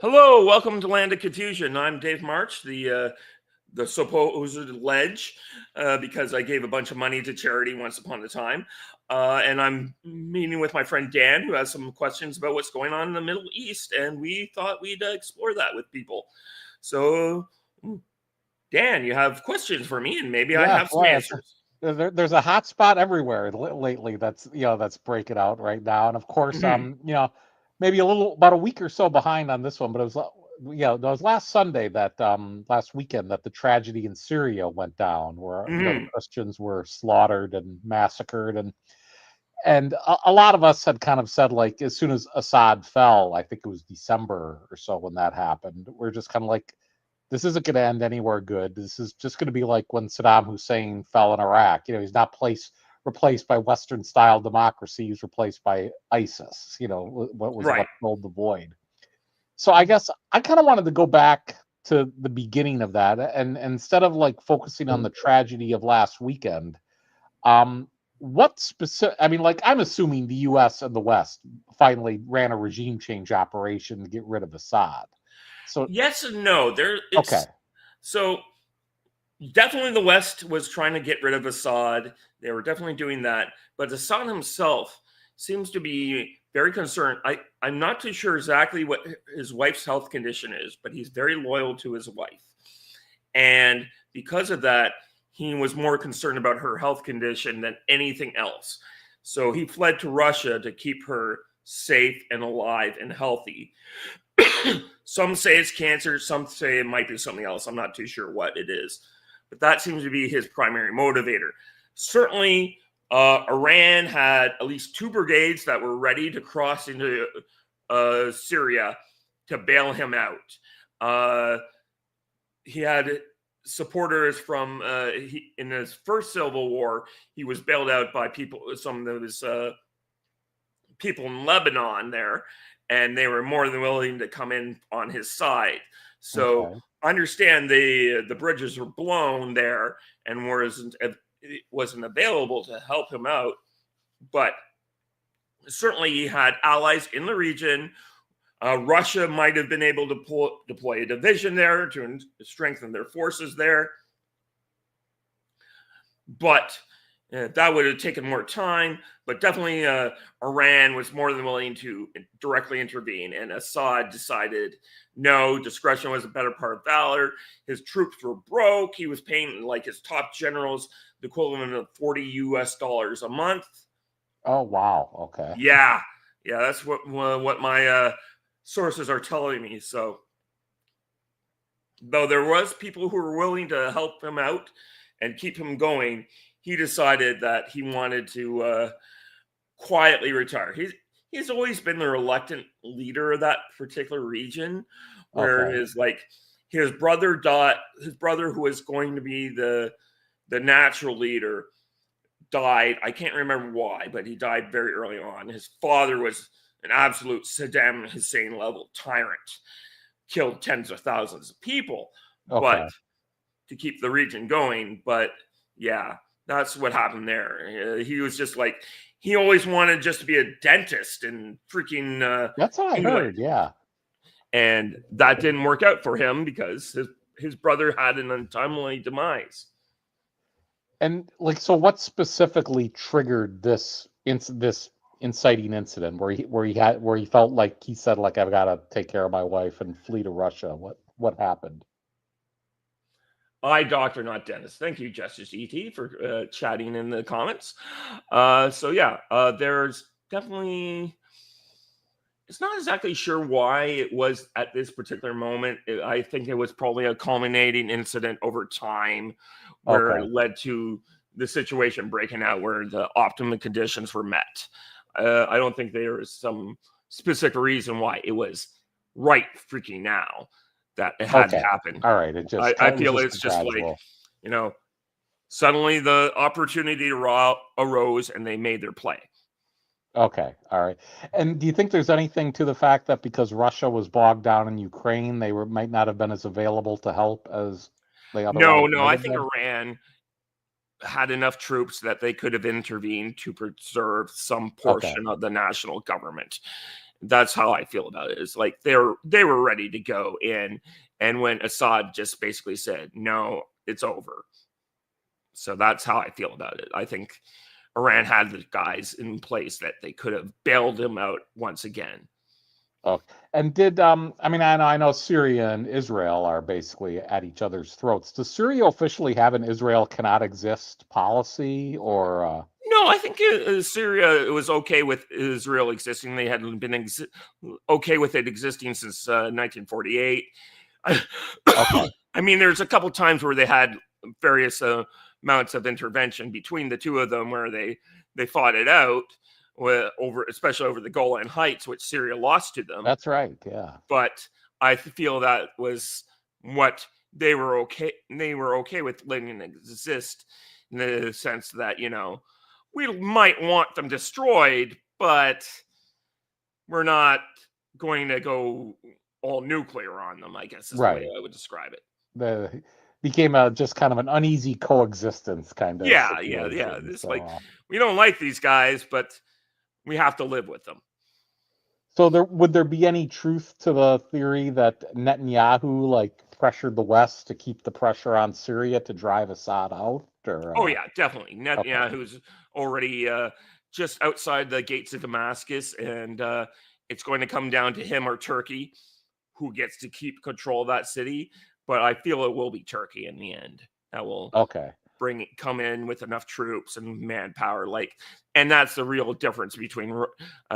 Hello, welcome to Land of Confusion. I'm Dave March, the supposed ledge, because I gave a bunch of money to charity once upon a time, and I'm meeting with my friend Dan, who has some questions about what's going on in the Middle East, and we thought we'd explore that with people. So, Dan, you have questions for me, and maybe I Yeah, have some boy, answers. there's a hot spot everywhere lately. That's breaking out right now, and of course, Mhm. maybe about a week or so behind on this one, but it was last Sunday last weekend that the tragedy in Syria went down, where the Mhm. Christians were slaughtered and massacred, and a lot of us had kind of said, like, as soon as Assad fell, I think it was December or so when that happened, we're just kind of like, this isn't going to end anywhere good. This is just going to be like when Saddam Hussein fell in Iraq. He's not replaced by Western style democracy. He's replaced by ISIS. What Right. filled the void. So I guess I kind of wanted to go back to the beginning of that, and instead of like focusing on the tragedy of last weekend, um, what specific? I mean, like, I'm assuming the U.S. and the West finally ran a regime change operation to get rid of Assad. So Yes and no. okay, So definitely the West was trying to get rid of Assad. They were definitely doing that. But Assad himself seems to be very concerned. I'm not too sure exactly what his wife's health condition is, but he's very loyal to his wife. And because of that, he was more concerned about her health condition than anything else. So he fled to Russia to keep her safe and alive and healthy. Some say it's cancer, some say it might be something else. I'm not too sure what it is, but that seems to be his primary motivator. Certainly, Iran had at least two brigades that were ready to cross into Syria to bail him out. He had supporters from in his first civil war. He was bailed out by some of his people in Lebanon there, and they were more than willing to come in on his side. So okay. understand the bridges were blown there and wasn't available to help him out, but certainly he had allies in the region. Russia might have been able to deploy a division there to strengthen their forces there, but that would have taken more time. But definitely, Iran was more than willing to directly intervene. And Assad decided no, discretion was a better part of valor. His troops were broke. He was paying like his top generals the equivalent of $40 a month. Oh wow. Okay. Yeah, yeah, that's what my sources are telling me. So, though there was people who were willing to help him out and keep him going, he decided that he wanted to quietly retire. He's always been the reluctant leader of that particular region, where Okay. his brother died. His brother, who was going to be the natural leader, died. I can't remember why, but he died very early on. His father was an absolute Saddam Hussein level tyrant, killed tens of thousands of people, but Okay. to keep the region going. But yeah, that's what happened there. He was just like, he always wanted just to be a dentist in freaking That's what I England. heard. Yeah. And that didn't work out for him because his brother had an untimely demise. And like, so what specifically triggered this inciting incident where he felt like he said, like, I've got to take care of my wife and flee to Russia? What happened? Eye doctor, not dentist. Thank you, Justice ET, for chatting in the comments. So yeah, there's definitely. It's not exactly sure why it was at this particular moment. I think it was probably a culminating incident over time, where Okay. it led to the situation breaking out, where the optimum conditions were met. I don't think there is some specific reason why it was right freaking now that it had to Okay. happen. All right. I It was feel just it's just like, gradual. you know, suddenly the opportunity arose and they made their play. Okay. All right. And do you think there's anything to the fact that because Russia was bogged down in Ukraine, might not have been as available to help as they otherwise No, might I have think been? Iran had enough troops that they could have intervened to preserve some Okay. portion of the national government. That's how I feel about it. It's like they were ready to go in, and when Assad just basically said, no, it's over. So that's how I feel about it. I think Iran had the guys in place that they could have bailed him out once again. Oh, and I mean, I know Syria and Israel are basically at each other's throats. Does Syria officially have an Israel cannot exist policy, or No, I think Syria was okay with Israel existing. They had been okay with it existing since 1948. okay, I mean, there's a couple times where they had various amounts of intervention between the two of them, where they fought it out over, especially over the Golan Heights, which Syria lost to them. that's right, yeah. But I feel that was what they were okay. They were okay with letting it exist, in the sense that, we might want them destroyed, but we're not going to go all nuclear on them, I guess is the way Right. I would describe it. The became a just kind of an uneasy coexistence kind of Yeah, yeah, yeah. situation. It's like, So, we don't like these guys, but we have to live with them. so would there be any truth to the theory that Netanyahu like pressured the West to keep the pressure on Syria to drive Assad out? Or Oh yeah, definitely. okay, Netanyahu's already just outside the gates of Damascus, and it's going to come down to him or Turkey, who gets to keep control of that city. But I feel it will be Turkey in the end that will okay, come in with enough troops and manpower, and that's the real difference between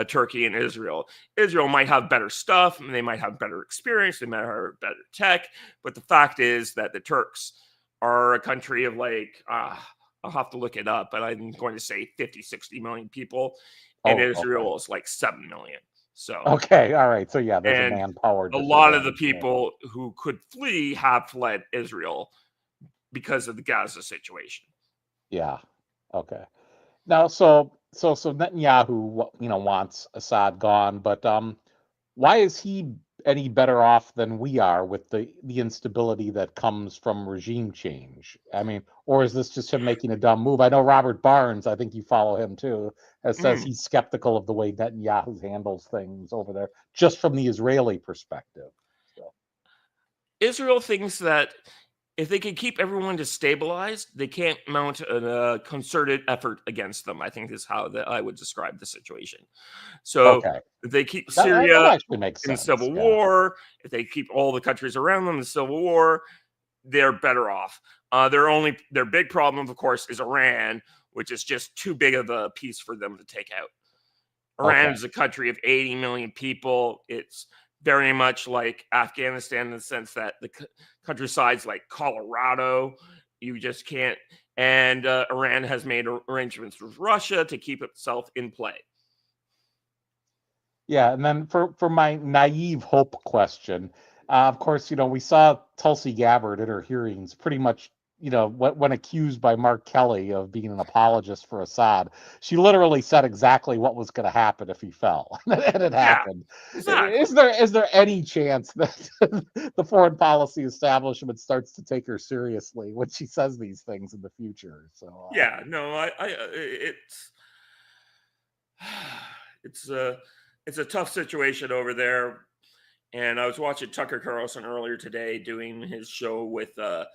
Turkey and Israel. Israel might have better stuff, and they might have better experience, they might have better tech, but the fact is that the Turks are a country of I'll have to look it up, but I'm going to say 50-60 million people, and oh, okay, Israel is like 7 million. So, okay, all right. So yeah, there's a and manpower a lot of the disadvantage there. people who could flee have fled Israel because of the Gaza situation. Yeah, okay. Now, so Netanyahu, wants Assad gone, but why is he any better off than we are with the instability that comes from regime change? I mean, or is this just him making a dumb move? I know Robert Barnes, I think you follow him too, has says Mm. he's skeptical of the way Netanyahu handles things over there, just from the Israeli perspective. So, Israel thinks that if they can keep everyone destabilized, they can't mount a concerted effort against them, I think is how I would describe the situation. So okay, if they keep that Syria actually makes in sense. civil Yeah, war, if they keep all the countries around them in civil war, they're better off. Their big problem, of course, is Iran, which is just too big of a piece for them to take out. Iran okay. is a country of 80 million people. It's very much like Afghanistan in the sense that the countryside's like Colorado. You just can't. And Iran has made arrangements with Russia to keep itself in play. Yeah, and then for my naive hope question, of course, we saw Tulsi Gabbard at her hearings pretty much, when accused by Mark Kelly of being an apologist for Assad, she literally said exactly what was going to happen if he fell, and it Yeah, happened. exactly. Is there any chance that the foreign policy establishment starts to take her seriously when she says these things in the future? So, Yeah, no, it's it's a tough situation over there. And I was watching Tucker Carlson earlier today doing his show with the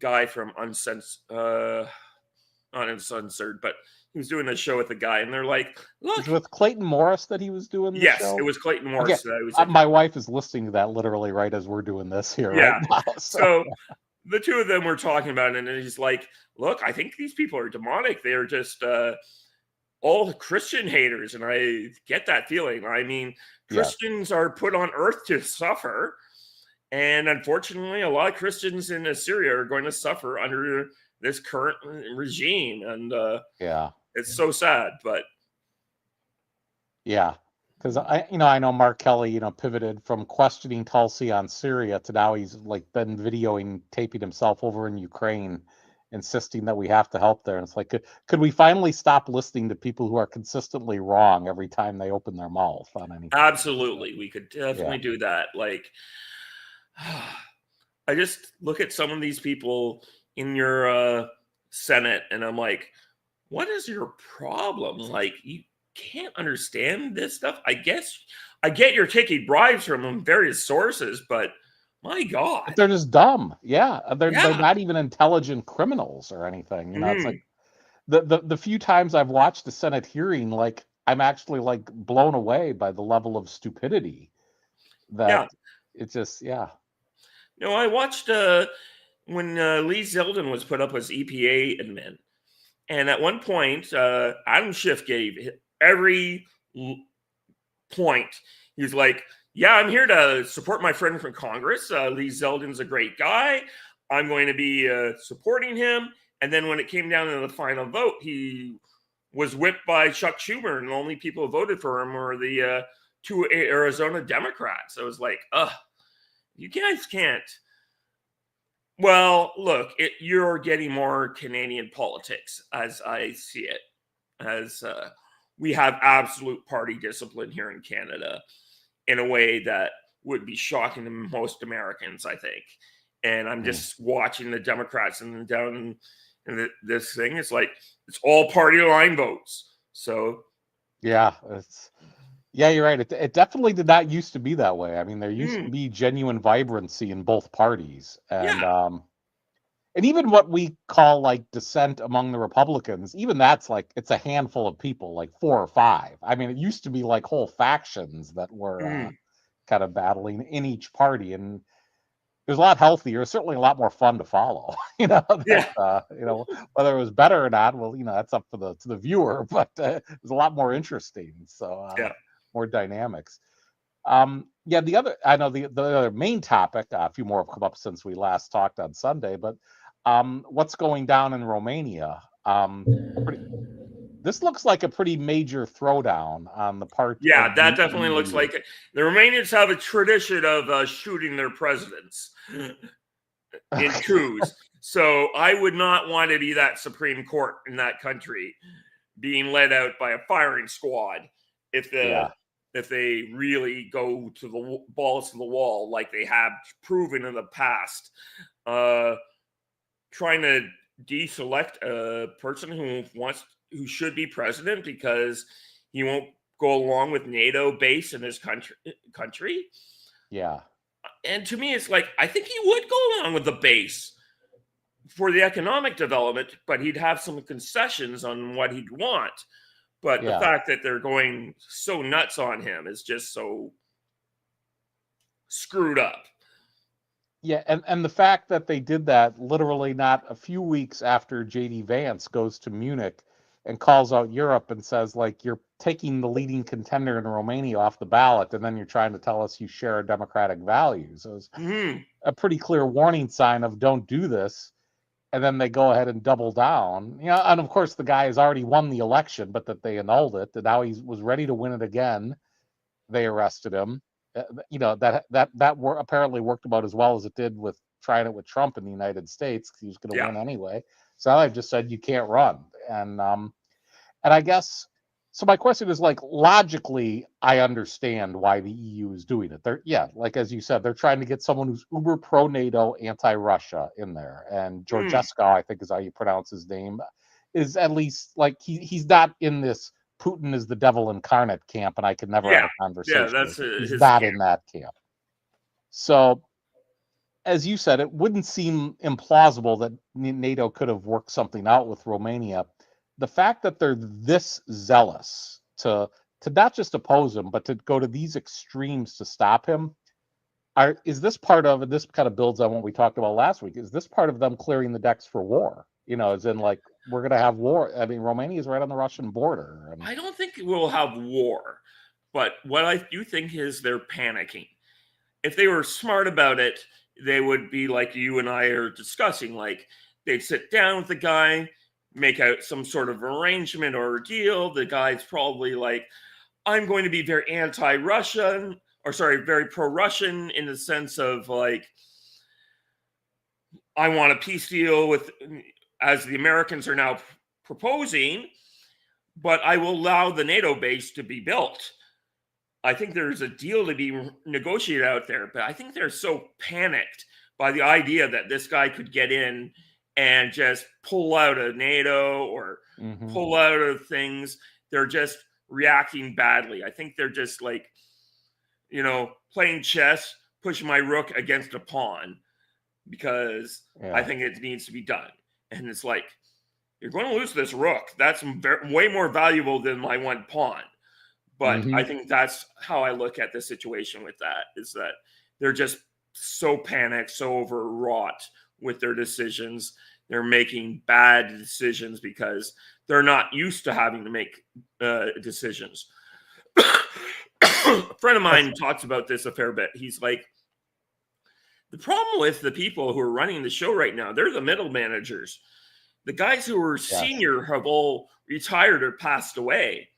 guy from not Uncensored, but he was doing a show with the guy, and they're like, is "Look, it with Clayton Morris that he was doing the yes, it show? was Clayton Okay, Morris that I was in." my wife is listening to that literally right as we're doing this here right Yeah, now. So, so the two of them were talking about it, and he's like, "Look, I think these people are demonic. They are just all Christian haters," and I get that feeling. I mean, yes, Christians are put on earth to suffer. And unfortunately, a lot of Christians in Syria are going to suffer under this current regime. And yeah, it's so sad. But yeah. Because I know Mark Kelly, pivoted from questioning Tulsi on Syria to now he's like been videoing, taping himself over in Ukraine, insisting that we have to help there. And it's like, could we finally stop listening to people who are consistently wrong every time they open their mouth on anything? So, absolutely, we could yeah, definitely do that. I just look at some of these people in your Senate, and I'm like, what is your problem? can't understand this stuff. I guess I get you're taking bribes from various sources, but my God. But they're just dumb. Yeah. They're Yeah. not even intelligent criminals or anything. You know, it's like Mm, the few times I've watched the Senate hearing, like I'm actually like blown away by the level of stupidity that yeah. it just, yeah. No, I watched when Lee Zeldin was put up as EPA admin. And at one point, Adam Schiff gave every point. He's like, yeah, I'm here to support my friend from Congress. Lee Zeldin's a great guy. I'm going to be supporting him. And then when it came down to the final vote, he was whipped by Chuck Schumer, and the only people who voted for him were the two Arizona Democrats. I was like, ugh, you guys can't. Well, look, you're getting more Canadian politics as I see it, as we have absolute party discipline here in Canada in a way that would be shocking to most Americans, I think. And I'm Mm. just watching the Democrats and down in this thing. It's like it's all party line votes. So Yeah, yeah, you're right. It definitely did not used to be that way. I mean, there used to mm, be genuine vibrancy in both parties, yeah, and even what we call like dissent among the Republicans, even that's like it's a handful of people, like 4 or 5. I mean, it used to be like whole factions that were mm, kind of battling in each party, and it was a lot healthier. It was certainly a lot more fun to follow. yeah, Whether it was better or not, well, that's up for the viewer, but it was a lot more interesting. So yeah, more dynamics. Yeah, I know the other main topic, a few more have come up since we last talked on Sunday, but what's going down in Romania? Pretty, this looks like a pretty major throwdown on the part of yeah. the That definitely looks EU. like it. The Romanians have a tradition of shooting their presidents in coups. So I would not want to be that Supreme Court in that country being led out by a firing squad if Yeah, they really go to the balls to the wall like they have proven in the past. Uh, Trying to deselect a person who should be president because he won't go along with NATO base in his country. yeah, And to me, it's like I think he would go along with the base for the economic development, but he'd have some concessions on what he'd want. But the yeah. fact that they're going so nuts on him is just so screwed up. Yeah, and the fact that they did that literally not a few weeks after JD Vance goes to Munich and calls out Europe and says, like, you're taking the leading contender in Romania off the ballot, and then you're trying to tell us you share democratic values. It was Mm-hmm. a pretty clear warning sign of don't do this. And then they go ahead and double down. And of course the guy has already won the election, but that they annulled it, and now he was ready to win it again. They arrested him. Apparently worked about as well as it did with trying it with Trump in the United States because he was going to Yeah. win anyway. So now they've just said you can't run, and I guess so. My question is, like, logically, I understand why the EU is doing it. Like as you said, they're trying to get someone who's uber pro NATO, anti Russia in there, and Mm. Georgescu, I think is how you pronounce his name, is at least like he's not in this Putin is the devil incarnate camp, and I could never have Yeah. a Yeah. conversation That's with him. He's his not camp. in that camp. So, as you said, it wouldn't seem implausible that NATO could have worked something out with Romania. The fact that they're this zealous to not just oppose him, but to go to these extremes to stop him, is this part of, and this kind of builds on what we talked about last week, is this part of them clearing the decks for war? As in, like, we're going to have war. I mean, Romania is right on the Russian border. And I don't think we'll have war, but what I do think is they're panicking. If they were smart about it, they would be like you and I are discussing. Like they'd sit down with the guy, make out some sort of arrangement or deal. The guy's probably like, I'm going to be very anti-Russian, or sorry, very pro-Russian in the sense of like, I want a peace deal with, as the Americans are now proposing, but I will allow the NATO base to be built. I think there's a deal to be negotiated out there, but I think they're so panicked by the idea that this guy could get in and just pull out of NATO or Mhm. pull out of things. They're just reacting badly. I think they're just like, playing chess, pushing my rook against a pawn because I think it needs to be done. And it's like, you're going to lose this rook. That's way more valuable than my one pawn. But I think that's how I look at the situation with that, is that they're just so panicked, so overwrought with their decisions. They're making bad decisions because they're not used to having to make decisions. A friend of mine talks about this a fair bit. He's like, the problem with the people who are running the show right now, they're the middle managers. The guys who are senior have all retired or passed away.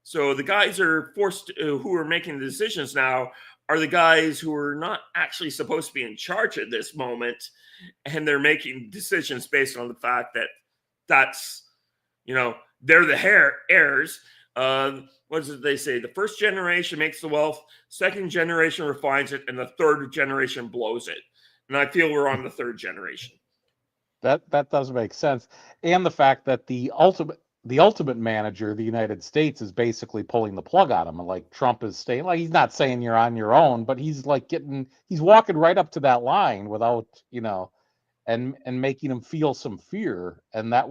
So the guys who are making the decisions now are the guys who are not actually supposed to be in charge at this moment, and they're making decisions based on the fact that that's, they're the heirs. What does they say? The first generation makes the wealth, second generation refines it, and the third generation blows it. And I feel we're on the third generation. That does make sense. And the fact that the ultimate manager, the United States, is basically pulling the plug on him. And like Trump is saying, like, he's not saying you're on your own, but he's like he's walking right up to that line without, and making him feel some fear. And that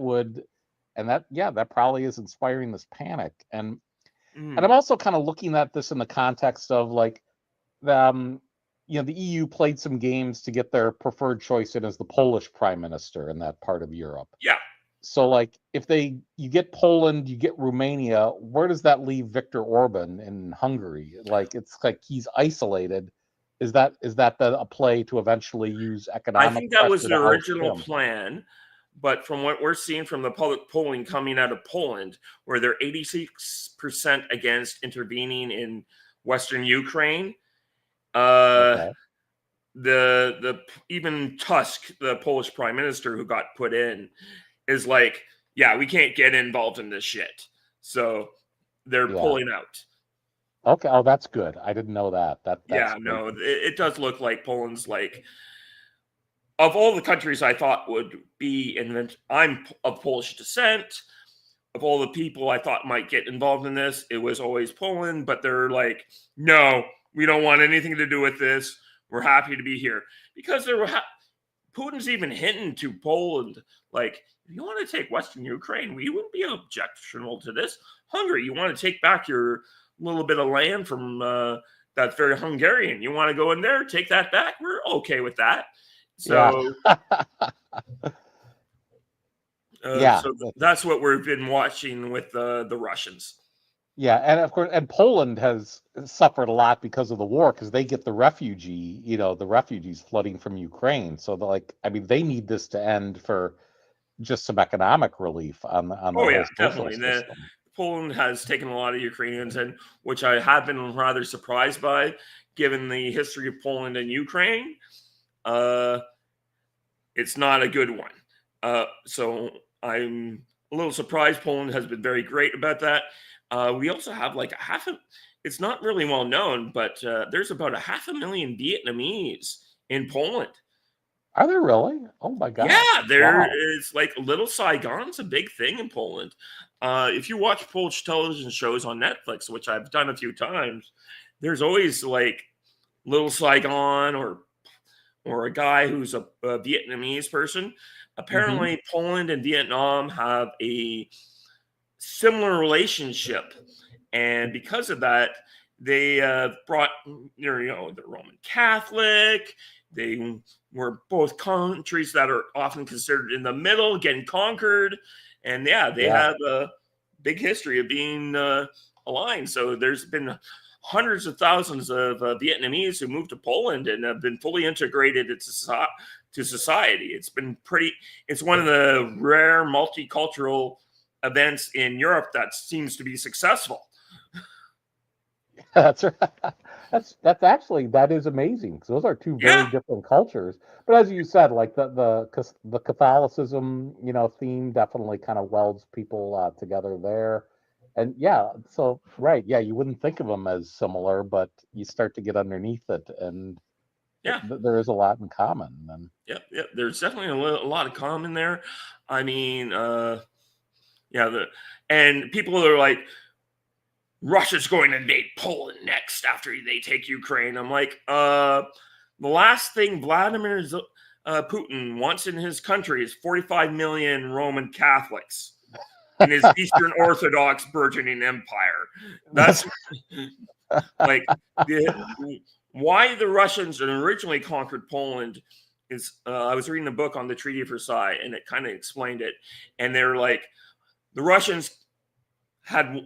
probably is inspiring this panic. And I'm also kind of looking at this in the context of like the EU played some games to get their preferred choice in as the Polish prime minister in that part of Europe. Yeah. So like if you get Poland, you get Romania, where does that leave Viktor Orban in Hungary? Like it's like he's isolated. Is that a play to eventually use economic? I think that was the original plan. But from what we're seeing from the public polling coming out of Poland, where they're 86% against intervening in Western Ukraine, the even Tusk, the Polish prime minister who got put in, is like, yeah, we can't get involved in this shit. So they're pulling out. Okay. Oh, that's good. I didn't know that. It does look like Poland's like, of all the countries I thought would be I'm of Polish descent. Of all the people I thought might get involved in this, it was always Poland. But they're like, no, we don't want anything to do with this. We're happy to be here. Because Putin's even hinting to Poland, like, if you want to take Western Ukraine, we wouldn't be objectionable to this. Hungary, you want to take back your little bit of land from that's very Hungarian. You want to go in there, take that back? We're okay with that. So, so that's what we've been watching with the Russians. Yeah, and of course, and Poland has suffered a lot because of the war, because they get the refugees flooding from Ukraine. So they need this to end for just some economic relief on the whole definitely. Poland has taken a lot of Ukrainians, and which I have been rather surprised by, given the history of Poland and Ukraine. It's not a good one. So I'm a little surprised. Poland has been very great about that. We also have like it's not really well known, but there's about 500,000 Vietnamese in Poland. Are there really? Oh my God. Yeah, there is like Little Saigon's a big thing in Poland. If you watch Polish television shows on Netflix, which I've done a few times, there's always like Little Saigon or a guy who's a Vietnamese person. Apparently, Poland and Vietnam have a similar relationship, and because of that, they brought they're Roman Catholic. They were both countries that are often considered in the middle, getting conquered, and they have a big history of being aligned. So there's been hundreds of thousands of Vietnamese who moved to Poland and have been fully integrated to society. It's one of the rare multicultural events in Europe that seems to be successful. That's right. That's actually, that is amazing, because those are two very different cultures. But as you said, like the Catholicism, theme definitely kind of welds people together there. And you wouldn't think of them as similar, but you start to get underneath it, and there is a lot in common. And there's definitely a lot of common there. I mean, and people are like, Russia's going to invade Poland next after they take Ukraine. I'm like, the last thing Vladimir Putin wants in his country is 45 million Roman Catholics in his Eastern Orthodox burgeoning empire. That's like why the Russians originally conquered Poland is I was reading a book on the Treaty of Versailles, and it kind of explained it. And they're like, the Russians had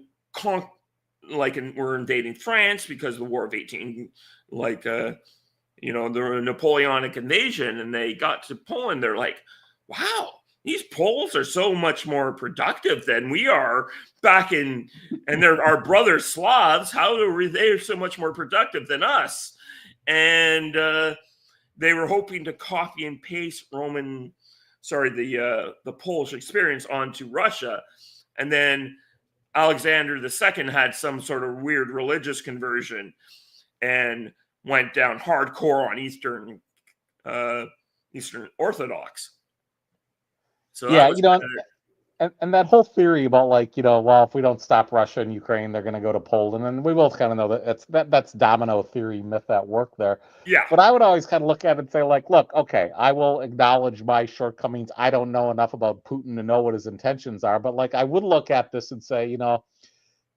were invading France because of the War of 18, the Napoleonic invasion, and they got to Poland. They're like, wow, these Poles are so much more productive than we are back in, and they're our brother Slavs. How are they so much more productive than us? And they were hoping to copy and paste the Polish experience onto Russia. And then Alexander II had some sort of weird religious conversion and went down hardcore on Eastern Orthodox. So yeah, and that whole theory about well, if we don't stop Russia and Ukraine, they're going to go to Poland, and we both kind of know that that's domino theory myth at work there. Yeah. But I would always kind of look at it and say, like, look, okay, I will acknowledge my shortcomings. I don't know enough about Putin to know what his intentions are, but like I would look at this and say,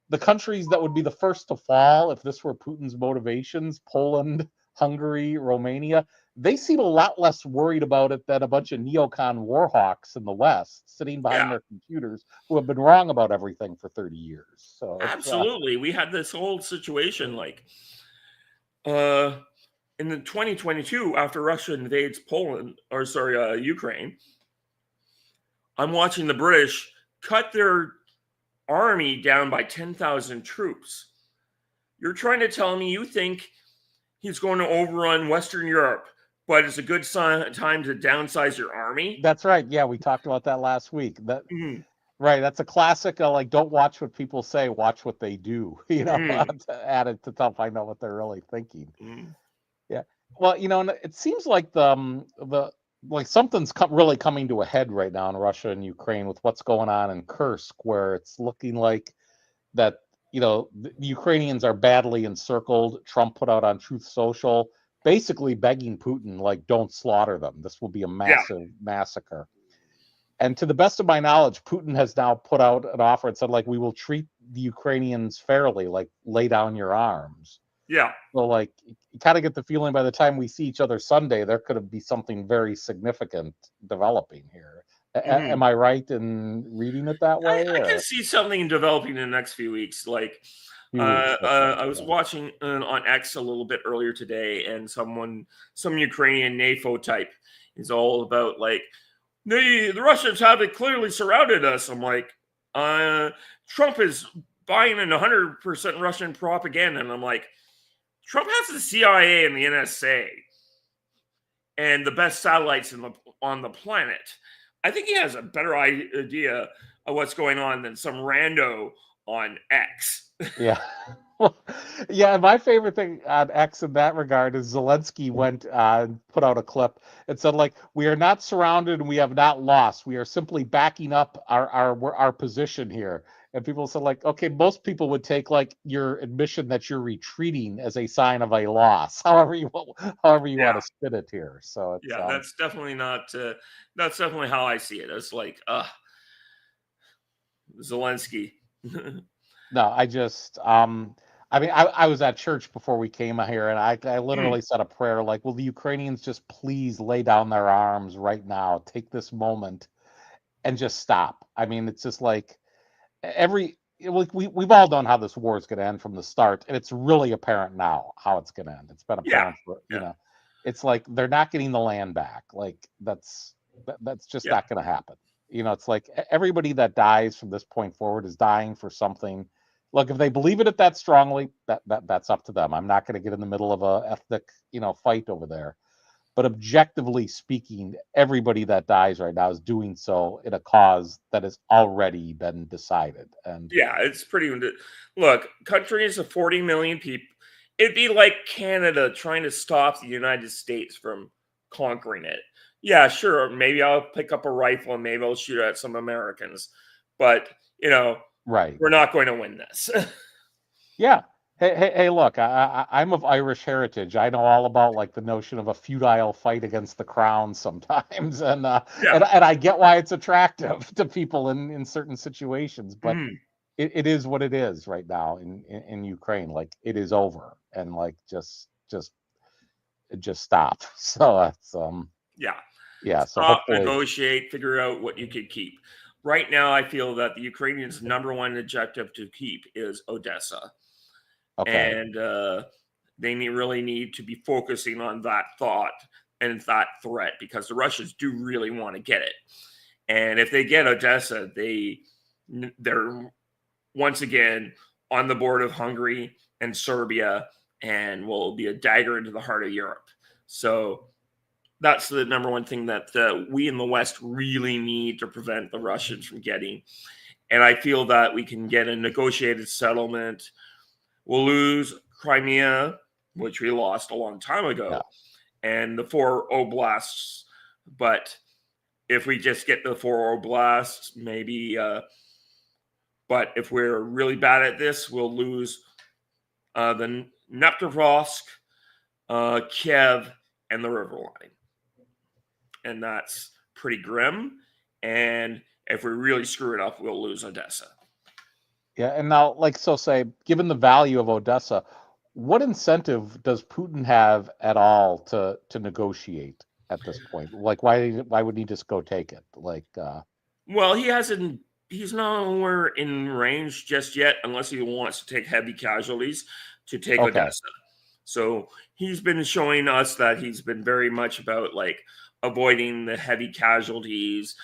the countries that would be the first to fall if this were Putin's motivations, Poland, Hungary, Romania, they seem a lot less worried about it than a bunch of neocon warhawks in the West sitting behind their computers who have been wrong about everything for 30 years. So absolutely. We had this whole situation in the 2022 after Russia invades Ukraine. I'm watching the British cut their army down by 10,000 troops. You're trying to tell me you think he's going to overrun Western Europe, but it's a good time to downsize your army? That's right. Yeah, we talked about that last week. Right. That's a classic. Don't watch what people say, watch what they do. To add it to find out what they're really thinking. Yeah. Well, and it seems like something's really coming to a head right now in Russia and Ukraine with what's going on in Kursk, where it's looking like that. The Ukrainians are badly encircled. Trump put out on Truth Social, basically begging Putin, like, don't slaughter them. This will be a massive massacre. And to the best of my knowledge, Putin has now put out an offer and said, like, we will treat the Ukrainians fairly, like, lay down your arms. Yeah. So, like, you kind of get the feeling by the time we see each other Sunday, there could be something very significant developing here. Am I right in reading it that way? I can see something developing in the next few weeks. I was watching on X a little bit earlier today, and some Ukrainian NATO type is all about like, the Russians have clearly surrounded us. I'm like, Trump is buying in 100% Russian propaganda, and I'm like, Trump has the CIA and the NSA and the best satellites on the planet. I think he has a better idea of what's going on than some rando on X. Yeah. Yeah, my favorite thing on X in that regard is Zelensky went and put out a clip and said, like, we are not surrounded and we have not lost. We are simply backing up our position here. And people said, like, okay, most people would take like your admission that you're retreating as a sign of a loss, however you want to spin it here. So it's, that's definitely not. That's definitely how I see it. It's like, Zelensky. No, I just, I was at church before we came here, and I literally said a prayer like, will the Ukrainians just please lay down their arms right now, take this moment, and just stop? I mean, it's just like we've all known how this war is going to end from the start, and it's really apparent now how it's going to end. It's been apparent for, it's like they're not getting the land back. Like that's just not going to happen. It's like everybody that dies from this point forward is dying for something. Look, if they believe it that strongly, that's up to them. I'm not going to get in the middle of a ethnic, fight over there. But objectively speaking, everybody that dies right now is doing so in a cause that has already been decided. And it's pretty. Look, countries of 40 million people. It'd be like Canada trying to stop the United States from conquering it. Yeah, sure. Maybe I'll pick up a rifle and maybe I'll shoot at some Americans. But, right. We're not going to win this. Yeah. Hey, look, I'm of Irish heritage. I know all about like the notion of a feudal fight against the crown sometimes, Yeah. and I get why it's attractive to people in certain situations, but Mhm. it is what it is right now in Ukraine. Like it is over, and like just stop. So it's Yeah. yeah. So Stop, hopefully, negotiate, figure out what you could keep. Right now, I feel that the Ukrainians' number one objective to keep is Odessa, okay, and they really need to be focusing on that thought and that threat because the Russians do really want to get it. And if they get Odessa, they're once again on the board of Hungary and Serbia, and will be a dagger into the heart of Europe. So that's the number one thing that we in the West really need to prevent the Russians from getting. And I feel that we can get a negotiated settlement. We'll lose Crimea, which we lost a long time yeah, ago, and the four oblasts. But if we just get the four oblasts, maybe. But if we're really bad at this, we'll lose the Neptrovsk, Kiev, and the River Line. And that's pretty grim. And if we really screw it up, we'll lose Odessa. yeah. And now, like, so say, given the value of Odessa, what incentive does Putin have at all to negotiate at this point? Like, why would he just go take it? Like, Well, he hasn't. He's nowhere in range just yet, unless he wants to take heavy casualties to take okay, Odessa. So he's been showing us that he's been very much about like avoiding the heavy casualties,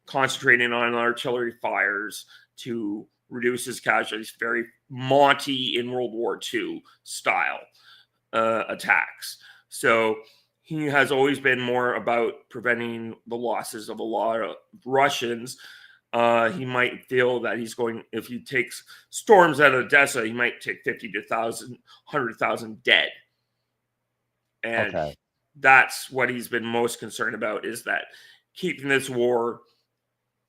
concentrating on artillery fires to reduce his casualties. Very Monty in World War II style attacks. So he has always been more about preventing the losses of a lot of Russians. He might feel that he's going, if he takes storms at Odessa, he might take 50 to 100,000 dead. And okay, that's what he's been most concerned about, is that keeping this war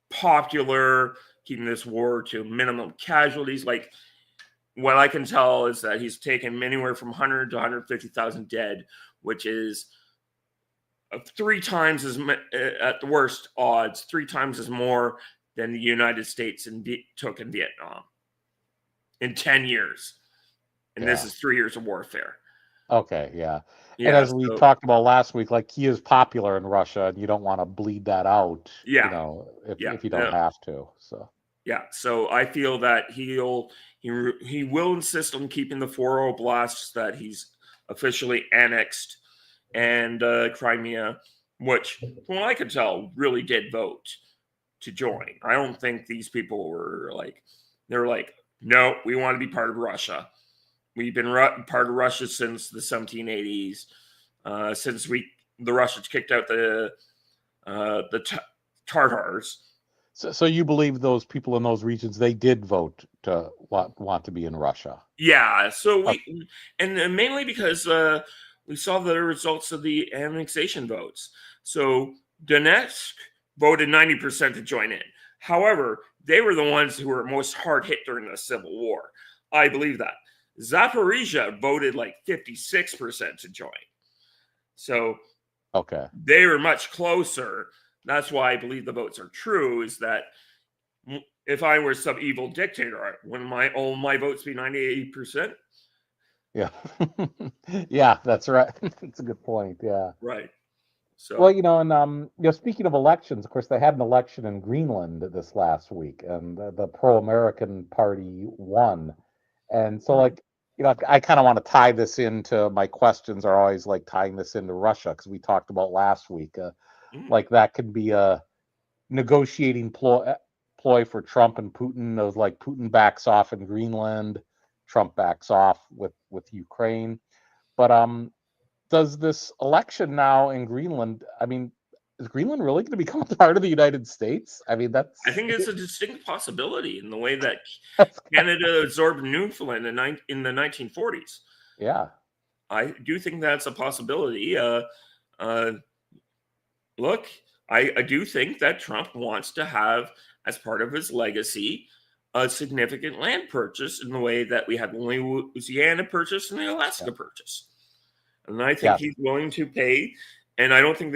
popular, keeping this war to minimum casualties. Like what I can tell is that he's taken anywhere from 100 to 150,000 dead, which is three times as at the worst odds, three times as more than the United States took in Vietnam in 10 years. And this yeah, is 3 years of warfare. okay, yeah. And Yeah. as we So, talked about last week, like he is popular in Russia, and you don't want to bleed that out, yeah. Yeah. if you don't have to. So Yeah. So I feel that he will insist on keeping the four oblasts that he's officially annexed, and Crimea, which, from what I could tell, really did vote to join. I don't think these people were like, they're like, no, we want to be part of Russia. We've been part of Russia since the 1780s, since the Russians kicked out the Tartars. so you believe those people in those regions, they did vote to want to be in Russia? Yeah, so Oh, and mainly because we saw the results of the annexation votes. So Donetsk voted 90% to join in. However, they were the ones who were most hard hit during the Civil War. I believe that. Zaporizhia voted like 56% to join. So okay. they were much closer. That's why I believe the votes are true, is that if I were some evil dictator, wouldn't all my votes be 98%? Yeah. Yeah, that's right. That's a good point. Yeah. Right. So, Well, and speaking of elections, of course, they had an election in Greenland this last week, and the pro-American party won. And so, mhm. like, I kind of want to tie this into my questions are always like tying this into Russia because we talked about last week. Mm. Like that could be a negotiating ploy for Trump and Putin. Those like Putin backs off in Greenland, Trump backs off with Ukraine. But does this election now in Greenland? I mean, is Greenland really going to become part of the United States? I mean, I that's think it's a distinct possibility in the way that that's Canada absorbed Newfoundland in the 1940s. yeah, I do think that's a possibility. Uh, Look, I do think that Trump wants to have, as part of his legacy, a significant land purchase in the way that we had the Louisiana purchase and the Alaska purchase. And I think he's willing to pay. And I don't think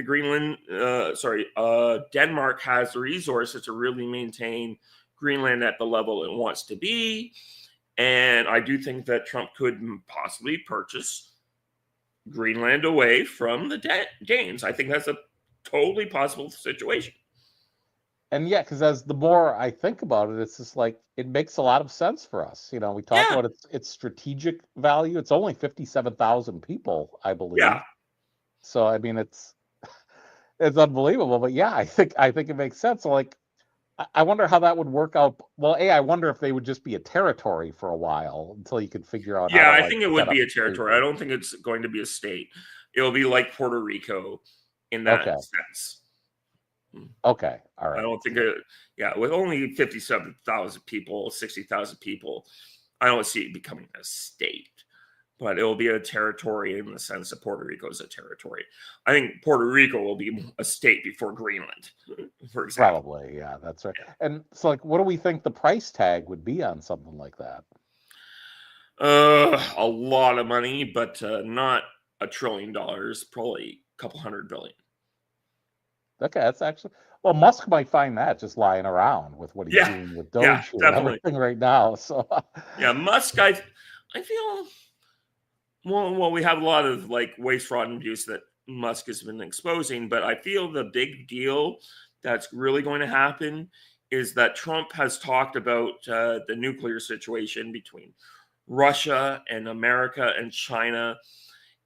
Denmark has the resources to really maintain Greenland at the level it wants to be. And I do think that Trump could possibly purchase Greenland away from the Danes. I think that's a totally possible situation. And yeah, because as the more I think about it, it's just like it makes a lot of sense for us. You know, we talk about its strategic value. It's only 57,000 people, I believe. Yeah. So I mean, it's unbelievable. But yeah, I think it makes sense. So, like, I wonder how that would work out. Well, I wonder if they would just be a territory for a while until you could figure out. Yeah, how to, I think it would be a territory. I don't think it's going to be a state. It'll be like Puerto Rico in that sense. Okay, all right. I don't think with only 57,000 people, 60,000 people, I don't see it becoming a state. But it will be a territory in the sense that Puerto Rico is a territory. I think Puerto Rico will be a state before Greenland, for example. Probably, yeah, that's right. Yeah. And so, like, what do we think the price tag would be on something like that? A lot of money, but not $1 trillion. Probably a couple $100 billion. Okay, that's actually Musk might find that just lying around with what he's doing with Doge and everything right now. So yeah, Musk, I feel. Well, we have a lot of like waste, fraud, and abuse that Musk has been exposing, but I feel the big deal that's really going to happen is that Trump has talked about the nuclear situation between Russia and America and China,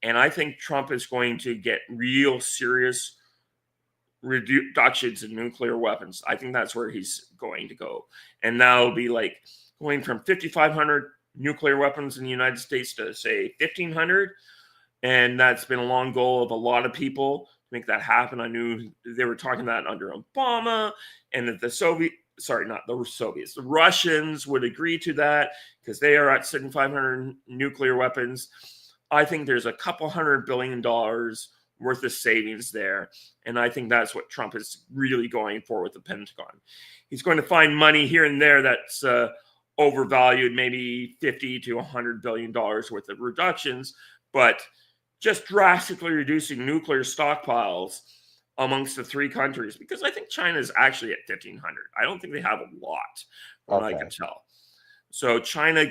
and I think Trump is going to get real serious reductions in nuclear weapons. I think that's where he's going to go, and that'll be like going from 5,500 nuclear weapons in the United States to say 1,500, and that's been a long goal of a lot of people to make that happen. I knew they were talking that under Obama, and that the Russians would agree to that because they are at 7,500 nuclear weapons. I think there's a couple $100 billion worth of savings there, and I think that's what Trump is really going for with the Pentagon. He's going to find money here and there that's overvalued, maybe $50 to $100 billion worth of reductions, but just drastically reducing nuclear stockpiles amongst the three countries, because I think China is actually at 1,500. I don't think they have a lot, from what I can tell. So China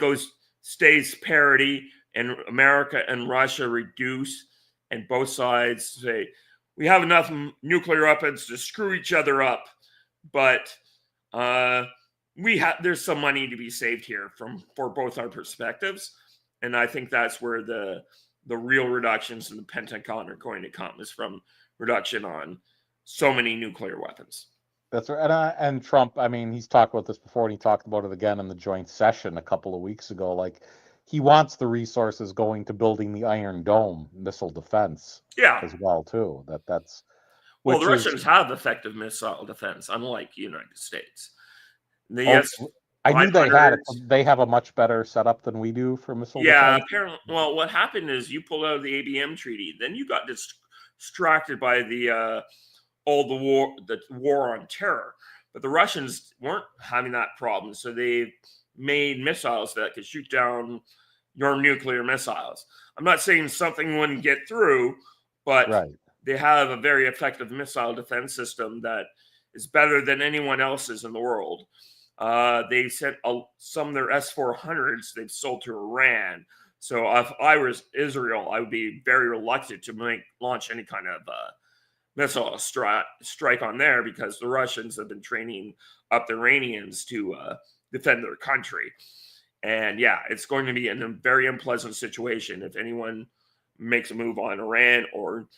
stays parity, and America and Russia reduce, and both sides say, we have enough nuclear weapons to screw each other up, but there's some money to be saved here for both our perspectives, and I think that's where the real reductions in the Pentagon are going to come, is from reduction on so many nuclear weapons. That's right. And Trump, I mean, he's talked about this before, and he talked about it again in the joint session a couple of weeks ago. Like, he wants the resources going to building the Iron Dome missile defense as well, too. That's well, the Russians have effective missile defense, unlike the United States. I knew they have a much better setup than we do for missile defense. Apparently. Well, what happened is you pulled out of the ABM treaty, then you got distracted by the war on terror. But the Russians weren't having that problem, so they made missiles that could shoot down your nuclear missiles. I'm not saying something wouldn't get through, but they have a very effective missile defense system that is better than anyone else's in the world. They sent some of their S-400s they've sold to Iran. So if I was Israel, I would be very reluctant to launch any kind of missile strike on there, because the Russians have been training up the Iranians to defend their country. And it's going to be in a very unpleasant situation if anyone makes a move on Iran or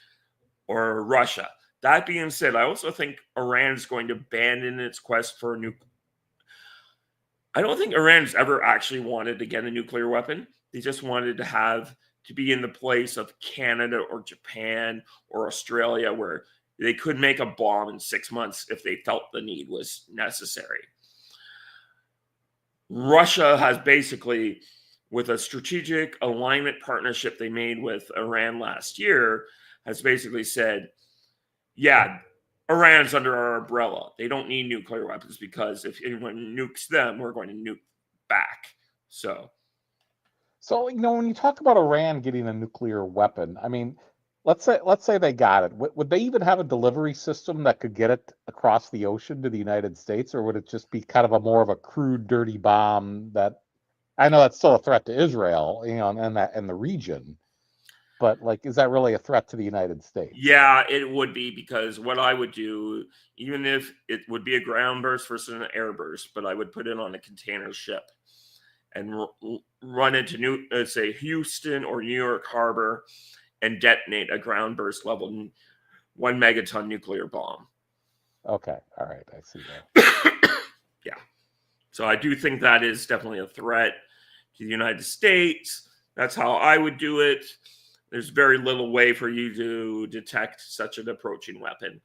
Russia. That being said, I also think Iran is going to abandon its quest for a nuclear. I don't think Iran's ever actually wanted to get a nuclear weapon. They just wanted to be in the place of Canada or Japan or Australia, where they could make a bomb in 6 months if they felt the need was necessary. Russia has basically, with a strategic alignment partnership they made with Iran last year, has basically said, Iran's under our umbrella. They don't need nuclear weapons because if anyone nukes them, we're going to nuke back. So when you talk about Iran getting a nuclear weapon, I mean, let's say they got it. Would they even have a delivery system that could get it across the ocean to the United States, or would it just be kind of a more of a crude, dirty bomb that I know that's still a threat to Israel, and the region, but like, is that really a threat to the United States? yeah, it would be because what I would do, even if it would be a ground burst versus an air burst, but I would put it on a container ship and run into say Houston or New York Harbor and detonate a ground burst level 1 megaton nuclear bomb. Okay, all right, I see that. Yeah. So I do think that is definitely a threat to the United States. That's how I would do it. There's very little way for you to detect such an approaching weapon,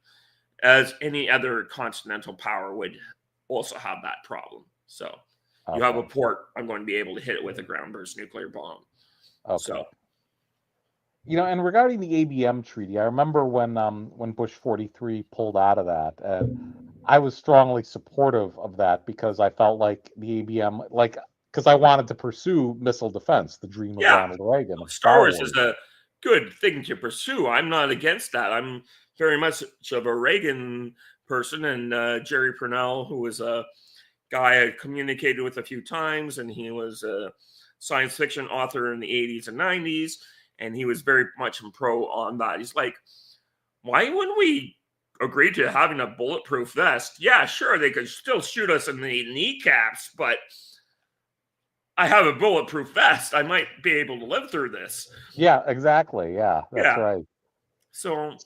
as any other continental power would also have that problem. So you have a Okay, port, I'm going to be able to hit it with a ground burst nuclear bomb. okay. So And regarding the ABM treaty, I remember when Bush 43 pulled out of that, and I was strongly supportive of that because I felt like the ABM, like, because I wanted to pursue missile defense, the dream of yeah, Ronald Reagan of Star Star Wars is Wars. a good thing to pursue. I'm not against that. I'm very much of a Reagan person, and Jerry Purnell, who was a guy I communicated with a few times, and he was a science fiction author in the 80s and 90s, and he was very much in pro on that. He's like, why wouldn't we agree to having a bulletproof vest? Yeah, sure, they could still shoot us in the kneecaps, but I have a bulletproof vest. I might be able to live through this. Yeah, exactly. Yeah, that's Yeah. right. So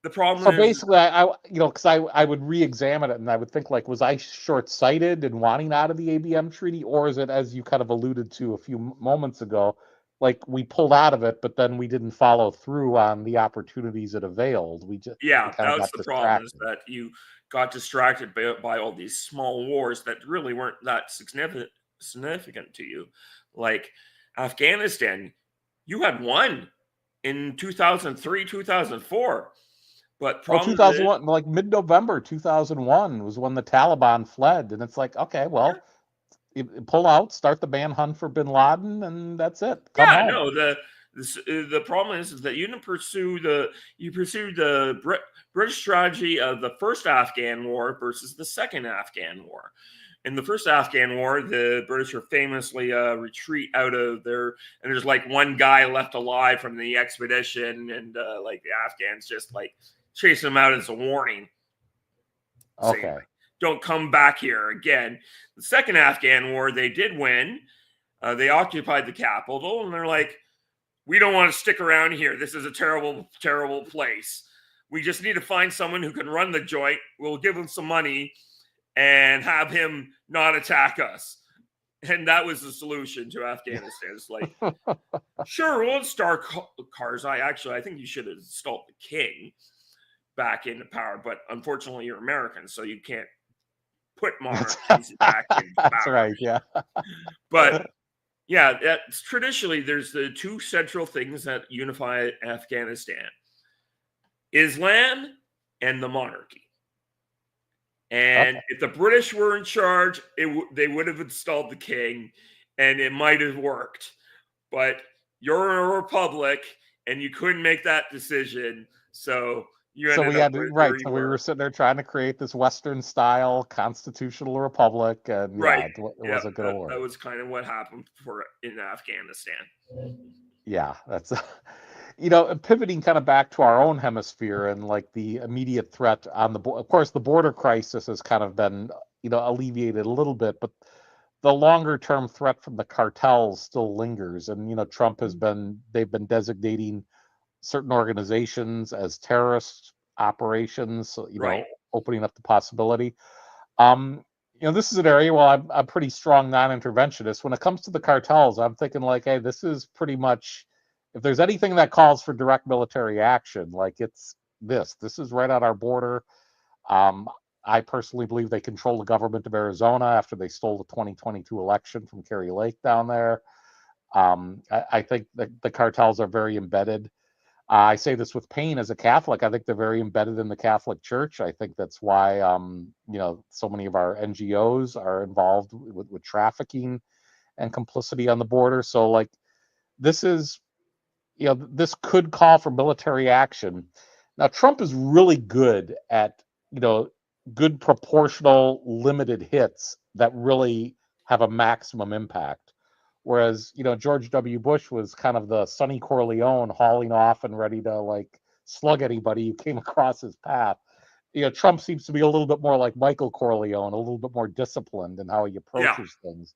the problem So is, basically, because I would re-examine it and I would think like, was I short-sighted in wanting out of the ABM treaty, or is it, as you kind of alluded to a few moments ago, like we pulled out of it, but then we didn't follow through on the opportunities it availed. We yeah, kind of that's got the problem is distracted. that you got distracted by all these small wars that really weren't that significant to you. Like Afghanistan, you had one in 2003, 2004. But Oh, problem is, 2001, like mid-November 2001 was when the Taliban fled, and it's like, okay, well, pull out, start the manhunt for Bin Laden, and that's it. Come yeah, home. no, the problem is that you didn't pursue the British strategy of the first Afghan war versus the second Afghan war. In the first Afghan war, the British are famously retreat out of there, and there's like one guy left alive from the expedition, and like the Afghans just like chase him out as a warning, saying Okay. like, "Don't come back here again." The second Afghan war, they did win. They occupied the capital, and they're like, "We don't want to stick around here. This is a terrible, terrible place. We just need to find someone who can run the joint. We'll give him some money and have him not attack us." And that was the solution to Afghanistan. It's like, sure, we'll install Karzai. Actually, I think you should have installed the king back into power, but unfortunately, you're American, so you can't put That's monarchies back into that's power. right. Yeah. But yeah, that's traditionally there's the two central things that unify Afghanistan: Islam and the monarchy. And Okay. if the British were in charge, they would have installed the king, and it might have worked. But you're a republic, and you couldn't make that decision, so you So we ended up had to, where right. you So we were were. sitting there trying to create this Western style constitutional republic, and Right? yeah, it Yeah, wasn't going to that work. was kind of what happened for in Afghanistan. Yeah, that's pivoting kind of back to our own hemisphere and like the immediate threat on the of course the border crisis has kind of been alleviated a little bit, but the longer term threat from the cartels still lingers. And Trump they've been designating certain organizations as terrorist operations, so, Right. opening up the possibility. um this is an area, well, I'm pretty strong non-interventionist when it comes to the cartels. I'm thinking like, hey, this is pretty much, if there's anything that calls for direct military action, like, it's this is right on our border. um I personally believe they control the government of Arizona after they stole the 2022 election from Kerry Lake down there. I think the cartels are very embedded. I say this with pain as a Catholic. I think they're very embedded in the Catholic Church. I think that's why, so many of our NGOs are involved with trafficking and complicity on the border. So, like, this is, this could call for military action. Now, Trump is really good at, good proportional limited hits that really have a maximum impact. Whereas, George W. Bush was kind of the Sonny Corleone, hauling off and ready to, like, slug anybody who came across his path. Trump seems to be a little bit more like Michael Corleone, a little bit more disciplined in how he Yeah. approaches things.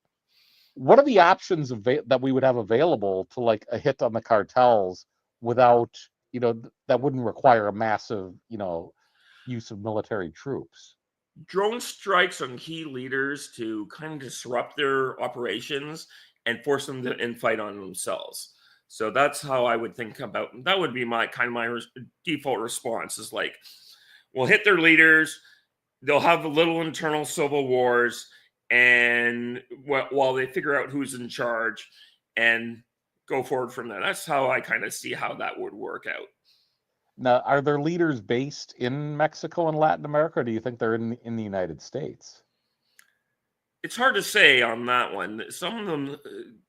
What are the options that we would have available to, like, a hit on the cartels without, that wouldn't require a massive, use of military troops? Drone strikes on key leaders to kind of disrupt their operations and force them to infight on themselves. So that's how I would think about. That would be my default response is like, we'll hit their leaders. They'll have little internal civil wars, and while they figure out who's in charge, and go forward from there. That's how I kind of see how that would work out. Now, are their leaders based in Mexico and Latin America, or do you think they're in the United States? It's hard to say on that one. Some of them,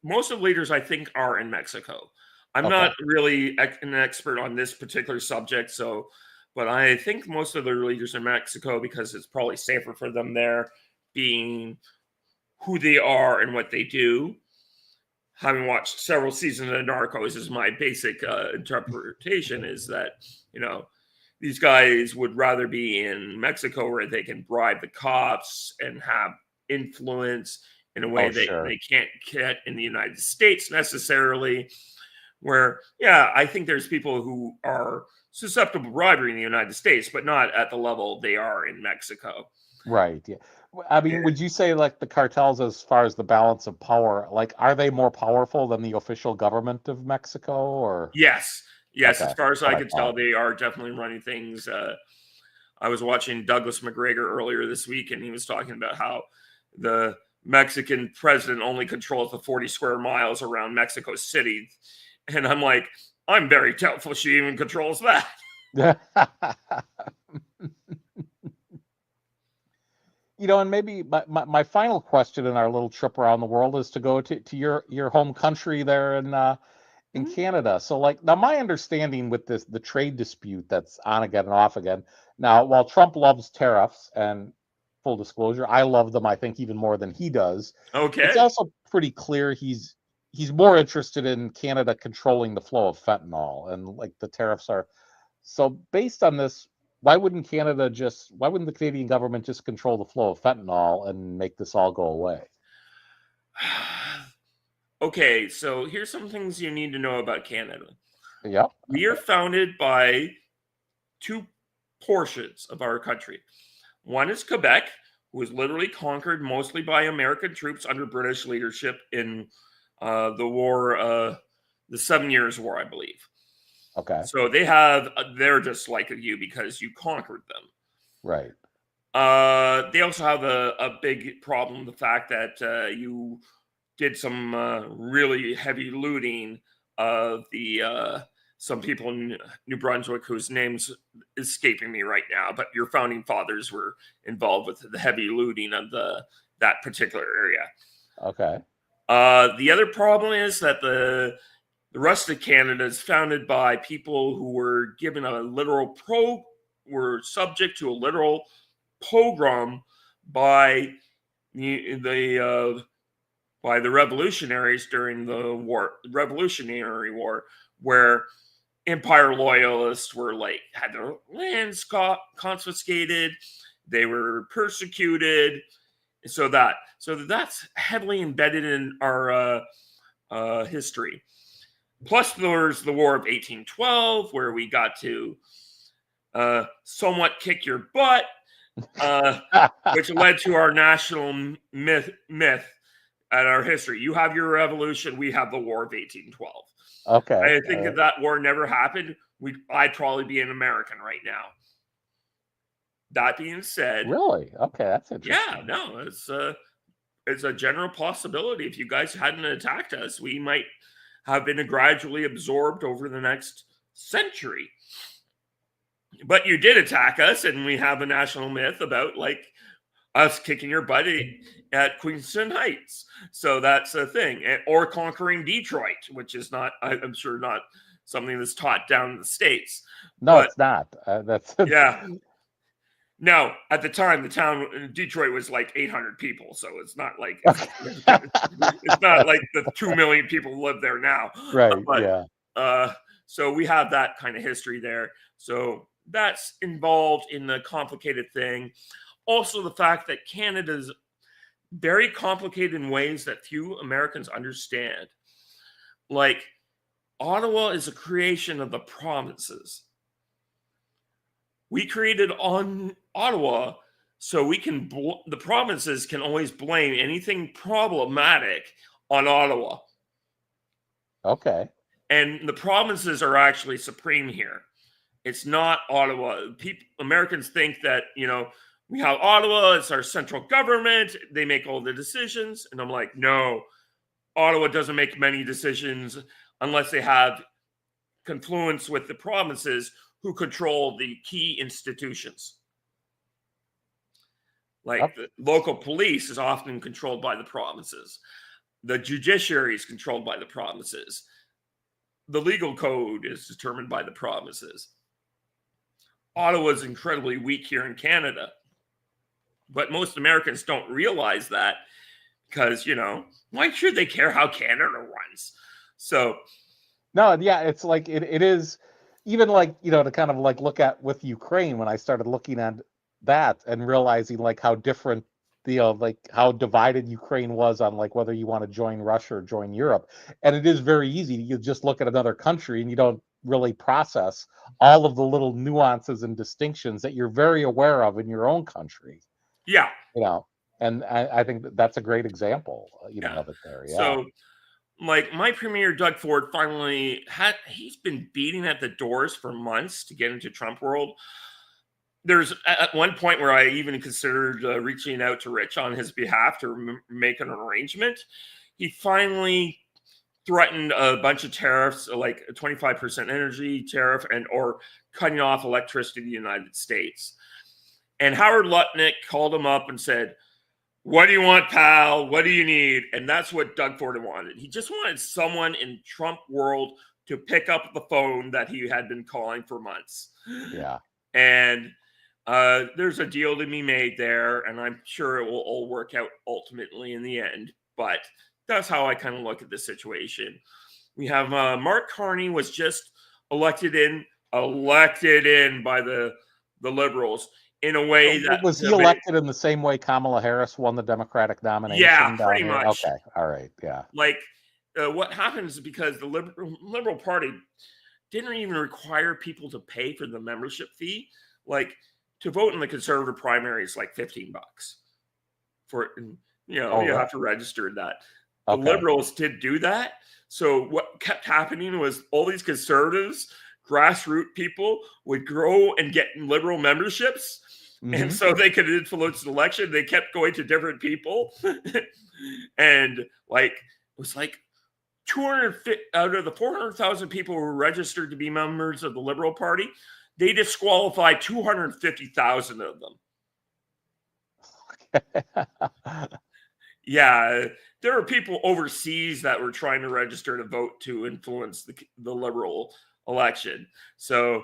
most of the leaders, I think, are in Mexico. I'm Okay. not really an expert on this particular subject, but I think most of their leaders are in Mexico because it's probably safer for them there, being who they are and what they do. Having watched several seasons of Narcos, is my basic interpretation is that, these guys would rather be in Mexico where they can bribe the cops and have influence in a way Oh, that sure. they can't get in the United States necessarily. Where, yeah, I think there's people who are susceptible to bribery in the United States, but not at the level they are in Mexico. Right. Yeah. I mean, would you say, like, the cartels, as far as the balance of power, like, are they more powerful than the official government of Mexico, or? Yes. Okay, As far as that's what I I could tell, thought. they are definitely running things. I was watching Douglas McGregor earlier this week, and he was talking about how the Mexican president only controls the 40 square miles around Mexico City. And I'm like, I'm very doubtful she even controls that. And maybe my final question in our little trip around the world is to go to your home country there in Mhm. Canada. So, like, now my understanding with the trade dispute that's on again and off again. Now, while Trump loves tariffs, and full disclosure, I love them, I think, even more than he does, it's Okay. also pretty clear he's more interested in Canada controlling the flow of fentanyl, and, like, the tariffs are. So, based on this, why wouldn't the Canadian government just control the flow of fentanyl and make this all go away? Okay, so here's some things you need to know about Canada. Yep. We are founded by two portions of our country. One is Quebec, who was literally conquered mostly by American troops under British leadership in the war, the 7 Years' War, I believe. Okay. So they're just like you because you conquered them. Right. They also have a big problem, the fact that you did some really heavy looting of the some people in New Brunswick whose names escaping me right now, but your founding fathers were involved with the heavy looting of that particular area. Okay. The other problem is that the rest of Canada is founded by people who were given were subject to a literal pogrom by the by the revolutionaries during the Revolutionary War, where Empire loyalists were like had their lands confiscated, they were persecuted, so that's heavily embedded in our history. Plus, there's the War of 1812, where we got to somewhat kick your butt, which led to our national myth at our history. You have your revolution, we have the War of 1812. Okay. I All think if right. that war never happened, I'd probably be an American right now. That being said, Really? Okay, that's yeah, interesting. no, it's a general possibility. If you guys hadn't attacked us, we might have been gradually absorbed over the next century. But you did attack us, and we have a national myth about like us kicking your butt at Queenston Heights. So that's a thing. Or conquering Detroit, which is not, I'm sure, not something that's taught down in the States. No, But it's not. That's yeah. Now, at the time, the town Detroit was like 800 people, so it's not like it's not like the 2 million people who live there now. Right. But Yeah. so we have that kind of history there. So that's involved in the complicated thing. Also, the fact that Canada's very complicated in ways that few Americans understand. Like, Ottawa is a creation of the provinces. We created on Ottawa so we can, the provinces can always blame anything problematic on Ottawa. Okay. And the provinces are actually supreme here. It's not Ottawa. Americans think that, we have Ottawa, it's our central government, they make all the decisions. And I'm like, no, Ottawa doesn't make many decisions unless they have confluence with the provinces who control the key institutions. Like the local police is often controlled by the provinces. The judiciary is controlled by the provinces. The legal code is determined by the provinces. Ottawa is incredibly weak here in Canada. But most Americans don't realize that because, why should they care how Canada runs? So, no, yeah, it's like it is even like, to kind of like look at with Ukraine when I started looking at that and realizing like how different, like how divided Ukraine was on like whether you want to join Russia or join Europe. And it is very easy. You just look at another country and you don't really process all of the little nuances and distinctions that you're very aware of in your own country. yeah. And I think that's a great example, of it there. Yeah. So, like my premier, Doug Ford, finally he's been beating at the doors for months to get into Trump world. There's at one point where I even considered reaching out to Rich on his behalf to make an arrangement. He finally threatened a bunch of tariffs, like a 25% energy tariff or cutting off electricity in the United States. And Howard Lutnick called him up and said, "What do you want, pal? What do you need?" And that's what Doug Ford wanted. He just wanted someone in Trump world to pick up the phone that he had been calling for months. Yeah. And there's a deal to be made there, and I'm sure it will all work out ultimately in the end. But that's how I kind of look at the situation. We have Mark Carney was just elected in by the Liberals in a way that was he elected in the same way Kamala Harris won the Democratic nomination? Yeah, pretty much. Okay, all right, yeah. Like what happens because the Liberal Party didn't even require people to pay for the membership fee. Like to vote in the Conservative primary is like $15 for you have to register that. The Liberals did do that. So what kept happening was all these conservatives, grassroots people would grow and get Liberal memberships. Mm-hmm. And so they could influence the election. They kept going to different people. And like, it was like 250 out of the 400,000 people who were registered to be members of the Liberal Party, they disqualified 250,000 of them. Yeah, there are people overseas that were trying to register to vote to influence the Liberal election. So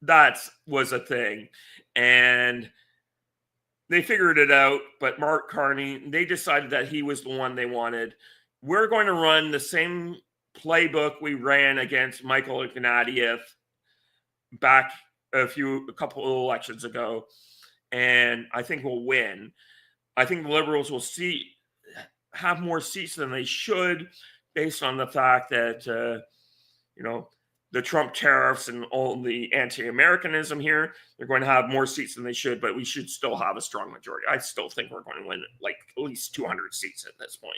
that was a thing. And they figured it out. But Mark Carney, they decided that he was the one they wanted. We're going to run the same playbook we ran against Michael Ignatieff back a couple of elections ago. And I think we'll win. I think the Liberals will have more seats than they should based on the fact that, the Trump tariffs and all the anti-Americanism here, they're going to have more seats than they should, but we should still have a strong majority. I still think we're going to win like at least 200 seats at this point.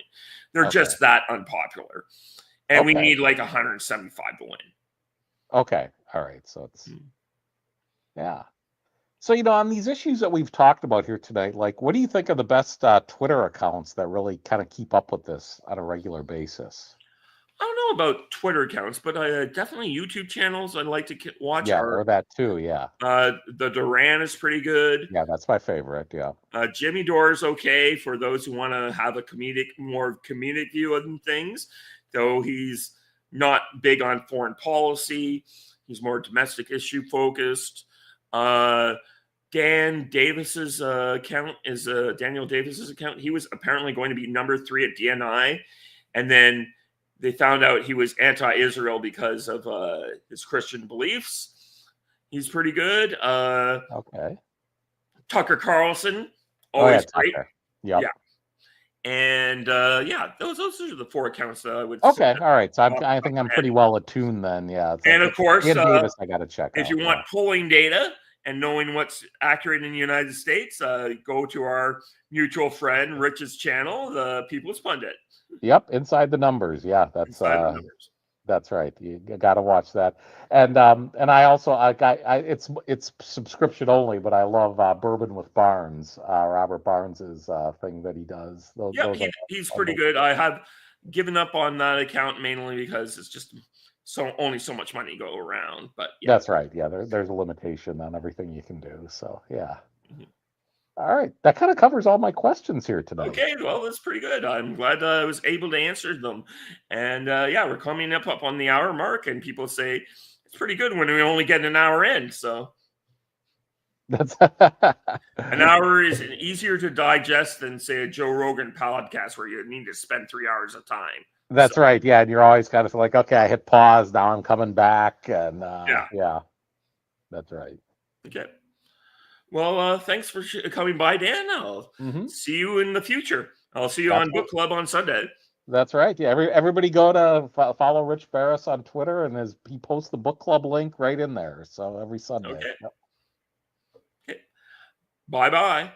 They're just that unpopular. And we need like 175 to win. Okay. All right. So it's, yeah. So, on these issues that we've talked about here tonight, like, what do you think are the best Twitter accounts that really kind of keep up with this on a regular basis? I don't know about Twitter accounts, but definitely YouTube channels I like to watch Yeah, are or that too. Yeah, the Duran is pretty good. yeah, that's my favorite. Yeah. Jimmy Dore is okay for those who want to have a more comedic view of things, though he's not big on foreign policy. He's more domestic issue focused. Uh, Dan Davis's account is Daniel Davis's account. He was apparently going to be number 3 at DNI, and then they found out he was anti-Israel because of his Christian beliefs. He's pretty good. Okay. Tucker Carlson, Oh yeah, always great. Tucker. Yep. Yeah, and yeah, those are the 4 accounts that I would say. Okay. All right. So off I the top think of I'm my head. pretty well attuned then. Yeah. And of course, Ian Davis, I got to check if out. you want polling data and knowing what's accurate in the United States, go to our mutual friend Rich's channel, the People's Pundit. Yep. Inside the numbers. Yeah. Inside the numbers. That's right. You got to watch that. And I also it's subscription only, but I love Bourbon with Barnes, Robert Barnes's thing that he does. Yep, he's pretty good. I have given up on that account mainly because it's just only so much money go around. But yeah, that's right. Yeah, there's a limitation on everything you can do. So yeah. Mhm. All right, that kind of covers all my questions here today. Okay, well, that's pretty good. I'm glad I was able to answer them. And yeah, we're coming up on the hour mark, and people say it's pretty good when we only get an hour in. So That's an hour is easier to digest than, say, a Joe Rogan podcast where you need to spend 3 hours of time. That's right. Yeah, and you're always kind of like, okay, I hit pause. Now I'm coming back, and yeah, that's right. Okay. Well, thanks for coming by, Dan. I'll see you in the future. I'll see you on book club on Sunday. That's right. Yeah, everybody go to follow Rich Barris on Twitter, and he posts the book club link right in there. So every Sunday. Okay. Yep. Okay. Bye-bye.